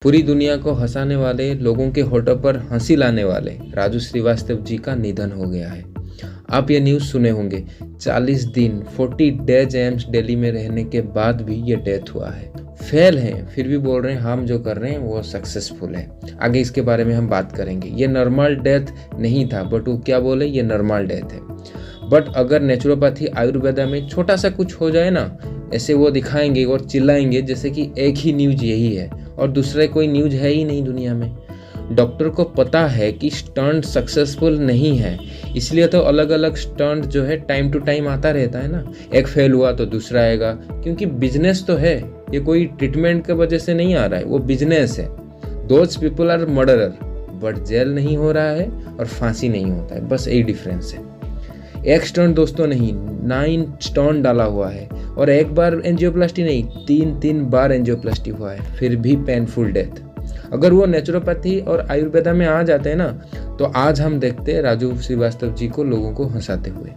पूरी दुनिया को हंसाने वाले, लोगों के होठों पर हंसी लाने वाले राजू श्रीवास्तव जी का निधन हो गया है। आप ये न्यूज़ सुने होंगे, 40 दिन 40 डेज एम्स दिल्ली में रहने के बाद भी ये डेथ हुआ है। फेल हैं फिर भी बोल रहे हैं हम जो कर रहे हैं वो सक्सेसफुल है। आगे इसके बारे में हम बात करेंगे। ये नॉर्मल डेथ नहीं था, बट वो क्या बोले, ये नॉर्मल डेथ है। बट अगर नेचुरोपैथी आयुर्वेदा में छोटा सा कुछ हो जाए ना, ऐसे वो दिखाएंगे और चिल्लाएंगे जैसे कि एक ही न्यूज यही है और दूसरे कोई न्यूज है ही नहीं दुनिया में। डॉक्टर को पता है कि स्टंट सक्सेसफुल नहीं है, इसलिए तो अलग अलग स्टंट जो है टाइम टू टाइम आता रहता है ना। एक फेल हुआ तो दूसरा आएगा, क्योंकि बिजनेस तो है, ये कोई ट्रीटमेंट के वजह से नहीं आ रहा है, वो बिजनेस है। Those people are murderer, but jail नहीं हो रहा है और फांसी नहीं होता है, बस यही डिफरेंस है। एक स्टंट दोस्तों नहीं, 9 स्टंट डाला हुआ है और एक बार एंजियोप्लास्टी नहीं, 3 बार एंजियोप्लास्टी हुआ है, फिर भी पेनफुल डेथ। अगर वो नेचुरोपैथी और आयुर्वेदा में आ जाते हैं ना, तो आज हम देखते हैं राजू श्रीवास्तव जी को लोगों को हंसाते हुए।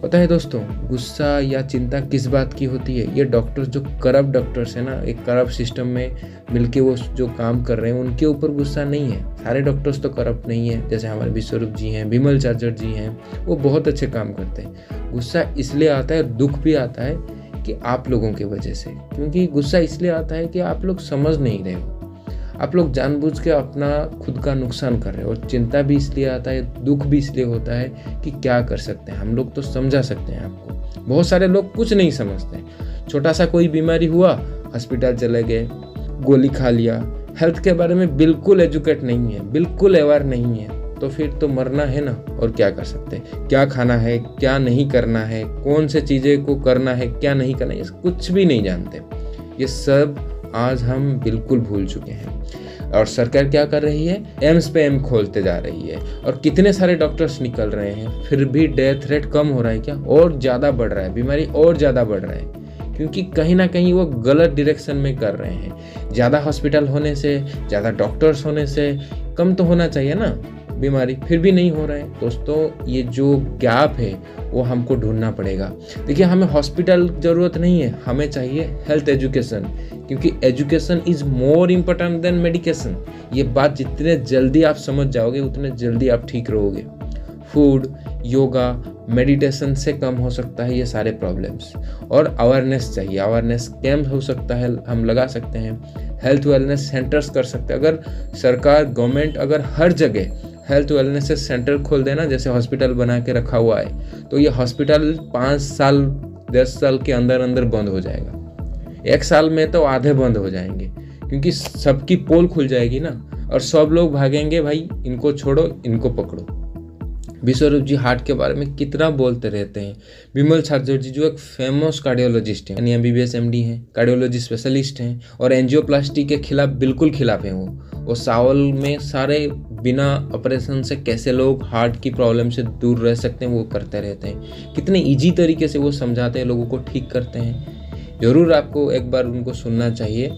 पता है दोस्तों, गुस्सा या चिंता किस बात की होती है? ये डॉक्टर जो करप्ट डॉक्टर्स है ना, एक करप्ट सिस्टम में मिलके वो जो काम कर रहे हैं, उनके ऊपर गुस्सा नहीं है। सारे डॉक्टर्स तो करप्ट नहीं है, जैसे हमारे विश्वरूप जी हैं, विमल चार्जर जी हैं, वो बहुत अच्छे काम करते हैं। गुस्सा इसलिए आता है, दुख भी आता है कि आप लोगों की वजह से, क्योंकि गुस्सा इसलिए आता है कि आप लोग समझ नहीं रहे हो, आप लोग जानबूझ के अपना खुद का नुकसान कर रहे हो। और चिंता भी इसलिए आता है, दुख भी इसलिए होता है कि क्या कर सकते हैं हम लोग, तो समझा सकते हैं आपको। बहुत सारे लोग कुछ नहीं समझते, छोटा सा कोई बीमारी हुआ, हॉस्पिटल चले गए, गोली खा लिया, हेल्थ के बारे में बिल्कुल एजुकेट नहीं है, बिल्कुल अवेयर नहीं है, तो फिर तो मरना है ना, और क्या कर सकते हैं। क्या खाना है, क्या नहीं करना है, कौन से चीज़ें को करना है, क्या नहीं करना है, कुछ भी नहीं जानते। ये सब आज हम बिल्कुल भूल चुके हैं। और सरकार क्या कर रही है, एम्स पे एम खोलते जा रही है और कितने सारे डॉक्टर्स निकल रहे हैं, फिर भी डेथ रेट कम हो रहा है क्या? और ज़्यादा बढ़ रहा है, बीमारी और ज़्यादा बढ़ रहा है, क्योंकि कहीं ना कहीं वो गलत डायरेक्शन में कर रहे हैं। ज़्यादा हॉस्पिटल होने से, ज़्यादा डॉक्टर्स होने से कम तो होना चाहिए ना बीमारी, फिर भी नहीं हो रहा है। दोस्तों, ये जो गैप है वो हमको ढूंढना पड़ेगा। देखिए, हमें हॉस्पिटल ज़रूरत नहीं है, हमें चाहिए हेल्थ एजुकेशन, क्योंकि education is more important then medication. ये बात जितने जल्दी आप समझ जाओगे उतने जल्दी आप ठीक रहोगे। फूड, योगा, मेडिटेशन से कम हो सकता है ये सारे प्रॉब्लम्स। और अवेयरनेस चाहिए, अवेयरनेस कैंप हो सकता है, हम लगा सकते हैं, हेल्थ वेलनेस सेंटर्स कर सकते हैं। अगर सरकार, गवर्नमेंट अगर हर जगह हेल्थ वेलनेस सेंटर खोल देना, जैसे हॉस्पिटल बना के रखा हुआ है, तो ये हॉस्पिटल 5 साल 10 साल के अंदर अंदर बंद हो जाएगा। 1 साल में तो आधे बंद हो जाएंगे, क्योंकि सबकी पोल खुल जाएगी ना, और सब लोग भागेंगे, भाई इनको छोड़ो, इनको पकड़ो। विश्वरूप जी हार्ट के बारे में कितना बोलते रहते हैं। विमल चार्जर जी जो एक फेमस कार्डियोलॉजिस्ट हैं, यानी MBBS MD हैं, कार्डियोलॉजी स्पेशलिस्ट हैं, और एंजियोप्लास्टी के खिलाफ बिल्कुल खिलाफ हैं। वो सावल में सारे बिना ऑपरेशन से कैसे लोग हार्ट की प्रॉब्लम से दूर रह सकते हैं वो करते रहते हैं। कितने ईजी तरीके से वो समझाते हैं, लोगों को ठीक करते हैं। ज़रूर आपको एक बार उनको सुनना चाहिए।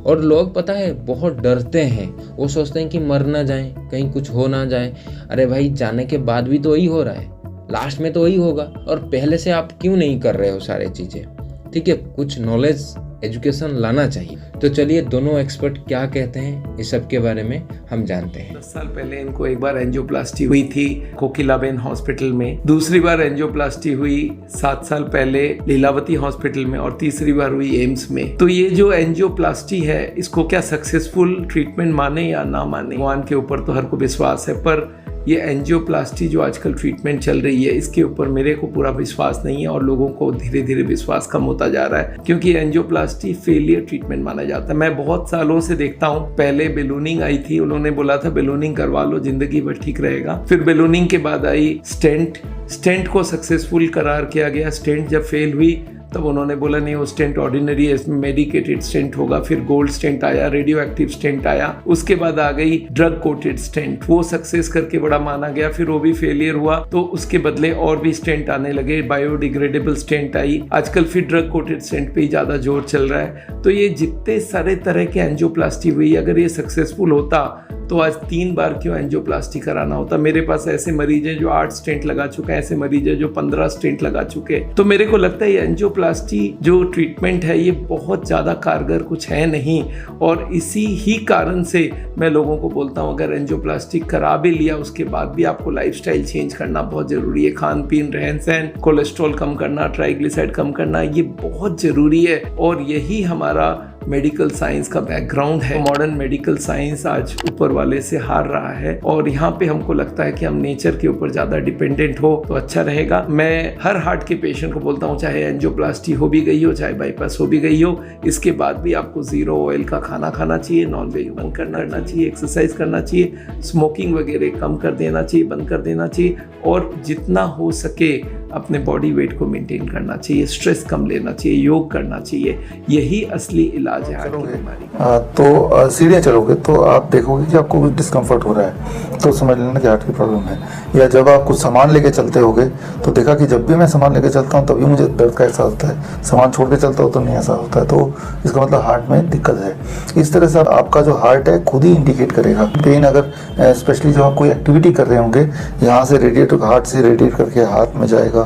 और लोग पता है बहुत डरते हैं, वो सोचते हैं कि मर ना जाएं, कहीं कुछ हो ना जाए। अरे भाई, जाने के बाद भी तो वही हो रहा है, लास्ट में तो वही होगा, और पहले से आप क्यों नहीं कर रहे हो सारे चीज़ें? ठीक है, कुछ नॉलेज, एजुकेशन लाना चाहिए। तो चलिए, दोनों एक्सपर्ट क्या कहते हैं इस सब के बारे में हम जानते हैं। 10 साल पहले इनको एक बार एंजियोप्लास्टी हुई थी कोकिलाबेन हॉस्पिटल में, दूसरी बार एंजियोप्लास्टी हुई 7 साल पहले लीलावती हॉस्पिटल में, और तीसरी बार हुई एम्स में। तो ये जो एंजियोप्लास्टी है, इसको क्या सक्सेसफुल ट्रीटमेंट माने या ना माने, भगवान के ऊपर तो हर को विश्वास है, पर ये एंजियोप्लास्टी जो आजकल ट्रीटमेंट चल रही है, इसके ऊपर मेरे को पूरा विश्वास नहीं है, और लोगों को धीरे धीरे विश्वास कम होता जा रहा है, क्योंकि एंजियोप्लास्टी फेलियर ट्रीटमेंट माना जाता है। मैं बहुत सालों से देखता हूँ, पहले बेलूनिंग आई थी, उन्होंने बोला था बेलूनिंग करवा लो, जिंदगी भर ठीक रहेगा। फिर बेलूनिंग के बाद आई स्टेंट को सक्सेसफुल करार किया गया। स्टेंट जब फेल हुई तब उन्होंने बोला नहीं, वो स्टेंट ऑर्डिनरी है, इसमें मेडिकेटेड स्टेंट होगा। फिर गोल्ड स्टेंट आया, रेडियो एक्टिव स्टेंट आया, उसके बाद आ गई ड्रग कोटेड स्टेंट, वो सक्सेस करके बड़ा माना गया। फिर वो भी फेलियर हुआ, तो उसके बदले और भी स्टेंट आने लगे, बायोडिग्रेडेबल स्टेंट आई। आजकल फिर ड्रग कोटेड स्टेंट पे ही ज्यादा जोर चल रहा है। तो ये जितने सारे तरह के एंजियोप्लास्टी हुई, अगर ये सक्सेसफुल होता तो आज 3 बार क्यों एंजियोप्लास्टी कराना होता। मेरे पास ऐसे मरीज हैं जो 8 स्टेंट लगा चुके हैं, ऐसे मरीज हैं जो 15 स्टेंट लगा चुके हैं। तो मेरे को लगता है ये एंजियोप्लास्टी जो ट्रीटमेंट है ये बहुत ज़्यादा कारगर कुछ है नहीं, और इसी ही कारण से मैं लोगों को बोलता हूँ अगर एंजियोप्लास्टी करा भी लिया उसके बाद भी आपको लाइफस्टाइल चेंज करना बहुत ज़रूरी है। खान पीन, रहन सहन, कोलेस्ट्रॉल कम करना, ट्राइग्लिसराइड कम करना, ये बहुत ज़रूरी है। और यही हमारा मेडिकल साइंस का बैकग्राउंड है। मॉडर्न मेडिकल साइंस आज ऊपर वाले से हार रहा है, और यहाँ पे हमको लगता है कि हम नेचर के ऊपर ज़्यादा डिपेंडेंट हो तो अच्छा रहेगा। मैं हर हार्ट के पेशेंट को बोलता हूँ, चाहे एंजियोप्लास्टी हो भी गई हो, चाहे बाईपास हो भी गई हो, इसके बाद भी आपको 0 ऑयल का खाना खाना चाहिए, नॉन वेज बंद करना चाहिए, एक्सरसाइज करना चाहिए, स्मोकिंग वगैरह कम कर देना चाहिए, बंद कर देना चाहिए, और जितना हो सके अपने बॉडी वेट को मेंटेन करना चाहिए, स्ट्रेस कम लेना चाहिए, योग करना चाहिए। यही असली इलाज है हार्ट की बीमारी का। तो सीढ़ियाँ चलोगे तो आप देखोगे कि आपको कुछ डिस्कम्फर्ट हो रहा है, तो समझ लेना कि हार्ट की प्रॉब्लम है। या जब आप कुछ सामान लेके चलते होगे तो देखा कि जब भी मैं सामान लेके चलता हूँ तभी मुझे दर्द का एहसास होता है, सामान छोड़ के चलता हूँ तो नहीं एहसास होता है, तो इसका मतलब हार्ट में दिक्कत है। इस तरह से आपका जो हार्ट है खुद ही इंडिकेट करेगा। पेन अगर स्पेशली जब आप कोई एक्टिविटी कर रहे होंगे, यहाँ से रेडिएट हार्ट से रेडिएट करके हाथ में जाएगा,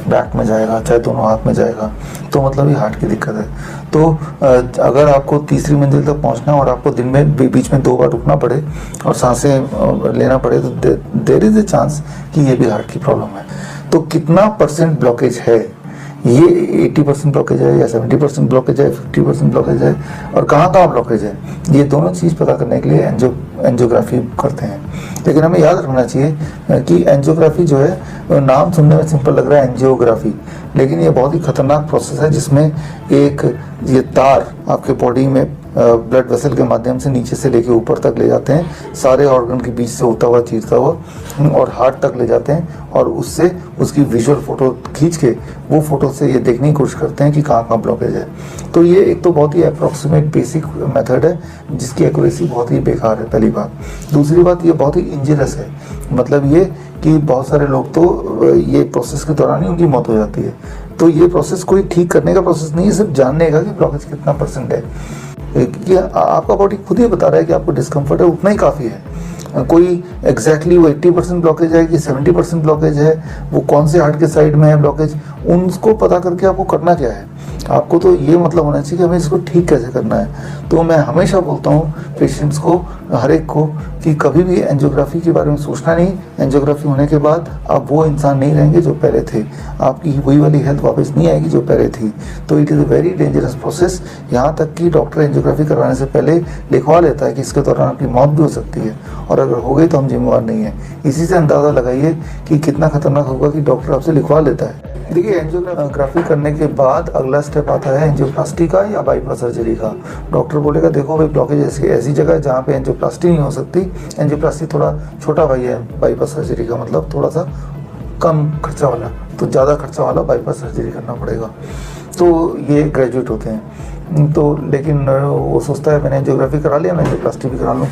बैक में जाएगा, चाहे दोनों हाथ में जाएगा, तो मतलब ये हार्ट की दिक्कत है। तो अगर आपको तीसरी मंजिल तक पहुंचना है और आपको दिन में बीच में 2 बार रुकना पड़े और सांसें लेना पड़े, तो देयर इज ए चांस कि ये भी हार्ट की प्रॉब्लम है। तो कितना परसेंट ब्लॉकेज है, ये 80% ब्लॉकेज है या 70% ब्लॉकेज है, 50% ब्लॉकेज है, और कहाँ ब्लॉकेज है, ये दोनों चीज़ पता करने के लिए एंजियोग्राफी करते हैं। लेकिन हमें याद रखना चाहिए कि एंजियोग्राफी जो है, नाम सुनने में सिंपल लग रहा है एंजियोग्राफी, लेकिन ये बहुत ही खतरनाक प्रोसेस है जिसमें एक ये तार आपके बॉडी में ब्लड वेसल के माध्यम से नीचे से लेके ऊपर तक ले जाते हैं, सारे ऑर्गन के बीच से होता हुआ, चीरता हुआ, और हार्ट तक ले जाते हैं, और उससे उसकी विजुअल फोटो खींच के वो फोटो से ये देखने की कोशिश करते हैं कि कहाँ ब्लॉकेज है। तो ये एक तो बहुत ही अप्रॉक्सीमेट बेसिक मेथड है जिसकी एक्यूरेसी बहुत ही बेकार है, पहली बात। दूसरी बात, ये बहुत ही इंजरियस है, मतलब ये कि बहुत सारे लोग तो ये प्रोसेस के दौरान ही उनकी मौत हो जाती है। तो ये प्रोसेस कोई ठीक करने का प्रोसेस नहीं है, सिर्फ जानने का कि ब्लॉकेज कितना % है। कि आपका बॉडी खुद ही बता रहा है कि आपको डिस्कम्फर्ट है, उतना ही काफ़ी है। कोई एग्जैक्टली वो 80% ब्लॉकेज है कि 70% ब्लॉकेज है, वो कौन से हार्ट के साइड में है ब्लॉकेज, उनको पता करके आपको करना क्या है। आपको तो ये मतलब होना चाहिए कि हमें इसको ठीक कैसे करना है। तो मैं हमेशा बोलता हूँ पेशेंट्स को, हर एक को, कि कभी भी एंजियोग्राफी के बारे में सोचना नहीं। एंजियोग्राफी होने के बाद आप वो इंसान नहीं रहेंगे जो पहले थे, आपकी वही वाली हेल्थ वापस नहीं आएगी जो पहले थी। तो it is a very dangerous process. यहाँ तक कि डॉक्टर एंजियोग्राफी करवाने से पहले लिखवा लेता है कि इसके दौरान आपकी मौत भी हो सकती है, और अगर हो गई तो हम जिम्मेवार नहीं है। इसी से अंदाज़ा लगाइए कि कितना खतरनाक होगा कि डॉक्टर आपसे लिखवा लेता है। देखिए, एंजियोग्राफी करने के बाद अगला स्टेप आता है एंजियोप्लास्टी का या बाईपास सर्जरी का। डॉक्टर बोलेगा देखो भाई, ब्लॉकेज ऐसी जगह है जहाँ पे एंजियोप्लास्टी नहीं हो सकती। एंजियोप्लास्टी थोड़ा छोटा भाई है बाईपास सर्जरी का, मतलब थोड़ा सा कम खर्चा वाला, तो ज़्यादा खर्चा वाला बाईपास सर्जरी करना पड़ेगा। तो ये ग्रेजुएट होते हैं। तो लेकिन वो सोचता है मैंने एंजियोग्राफी करा लिया, मैं एंजियोप्लास्टी भी करा लूँ।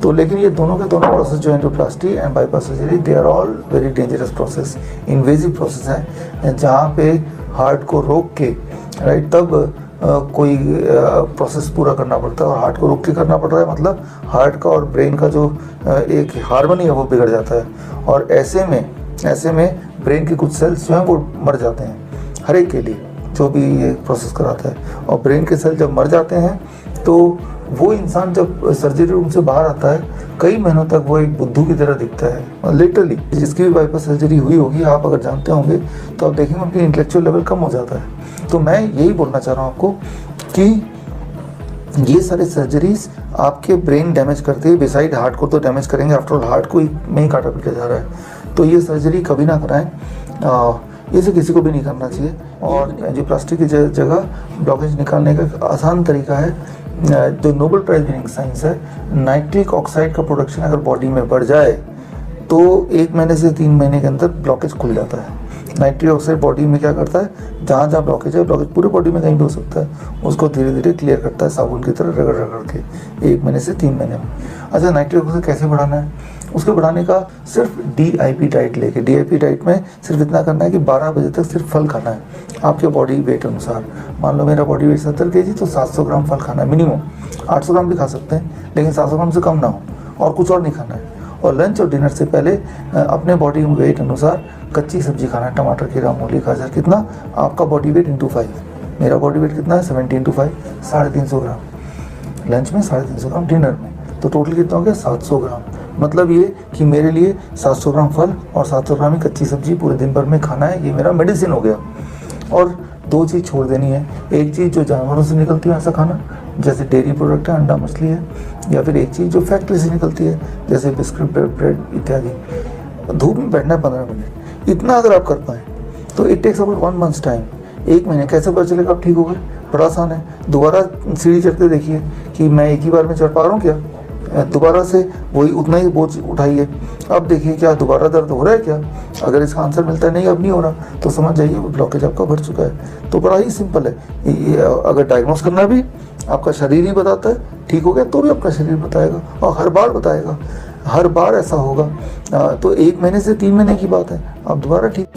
तो लेकिन ये दोनों के दोनों प्रोसेस जो angioplasty and bypass surgery, they are all very dangerous process, invasive process है, जहाँ पे हार्ट को रोक के, राइट, तब कोई प्रोसेस पूरा करना पड़ता है। और हार्ट को रोक के करना पड़ रहा है मतलब हार्ट का और ब्रेन का जो एक हार्मनी है वो बिगड़ जाता है, और ऐसे में ब्रेन के कुछ सेल्स जो हैं वो मर जाते हैं, हर एक के लिए जो भी ये प्रोसेस कराता है। और ब्रेन के सेल जब मर जाते हैं तो वो इंसान जब सर्जरी रूम से बाहर आता है, कई महीनों तक वो एक बुद्धू की तरह दिखता है, लिटरली। जिसकी भी बाईपास सर्जरी हुई होगी, आप अगर जानते होंगे तो आप देखेंगे उनकी इंटेलेक्चुअल लेवल कम हो जाता है। तो मैं यही बोलना चाह रहा हूँ आपको कि ये सारे सर्जरीज आपके ब्रेन डैमेज करते हैं, बिसाइड हार्ट को तो डैमेज करेंगे, आफ्टर ऑल हार्ट को में ही काटा पीटा जा रहा है। तो ये सर्जरी कभी ना कराएं, इसे किसी को भी नहीं करना चाहिए। और एंजियोप्लास्टी की जगह ब्लॉकेज निकालने का आसान तरीका है, जो नोबेल प्राइज विनिंग साइंस है, नाइट्रिक ऑक्साइड का प्रोडक्शन अगर बॉडी में बढ़ जाए तो 1 महीने से 3 महीने के अंदर ब्लॉकेज खुल जाता है। नाइट्रिक ऑक्साइड बॉडी में क्या करता है, जहाँ जहाँ ब्लॉकेज है, ब्लॉकेज पूरे बॉडी में कहीं भी हो सकता है, उसको धीरे धीरे क्लियर करता है साबुन की तरह रगड़ रगड़ के 1 महीने से 3 महीने में। अच्छा, नाइट्रिक ऑक्साइड कैसे बढ़ाना है? उसको बढ़ाने का सिर्फ DIP डाइट लेके, DIP डाइट में सिर्फ इतना करना है कि 12 बजे तक सिर्फ फल खाना है आपके बॉडी वेट अनुसार। मान लो मेरा बॉडी वेट 70 kg, तो 700 ग्राम फल खाना है मिनिमम। 800 ग्राम भी खा सकते हैं, लेकिन 700 ग्राम से कम ना हो। और कुछ और नहीं खाना है। और लंच और डिनर से पहले अपने बॉडी वेट अनुसार कच्ची सब्जी खाना है, टमाटर, खीरा, मूली, गाजर। कितना? आपका बॉडी वेट इंटू 5। मेरा बॉडी वेट कितना है? 70 इंटू 5, 350 ग्राम लंच में, 350 ग्राम डिनर में। तो टोटल कितना हो गया? 700 ग्राम। मतलब ये कि मेरे लिए 700 ग्राम फल और 700 ग्राम ही कच्ची सब्जी पूरे दिन भर में खाना है। ये मेरा मेडिसिन हो गया। और 2 चीज़ छोड़ देनी है। एक चीज़ जो जानवरों से निकलती है ऐसा खाना, जैसे डेयरी प्रोडक्ट है, अंडा, मछली है, या फिर एक चीज़ जो फैक्ट्री से निकलती है, जैसे बिस्किट, ब्रेड इत्यादि। धूप में बैठना है 15 मिनट। इतना अगर आप कर पाएँ तो it takes about 1 months time. 1 महीने। कैसे पता चलेगा आप ठीक हो गए? बड़ा आसान है। दोबारा सीढ़ी चढ़ते देखिए कि मैं एक ही बार में चढ़ पा रहा हूँ क्या? दोबारा से वही उतना ही बोझ उठाइए। अब देखिए क्या दोबारा दर्द हो रहा है क्या? अगर इसका आंसर मिलता है नहीं, अब नहीं हो रहा, तो समझ जाइए वो ब्लॉकेज आपका बढ़ चुका है। तो बड़ा ही सिंपल है। ये अगर डायग्नोस करना भी आपका शरीर ही बताता है, ठीक हो गया तो भी आपका शरीर बताएगा, और हर बार बताएगा, हर बार ऐसा होगा। तो 1 महीने से 3 महीने की बात है, आप दोबारा ठीक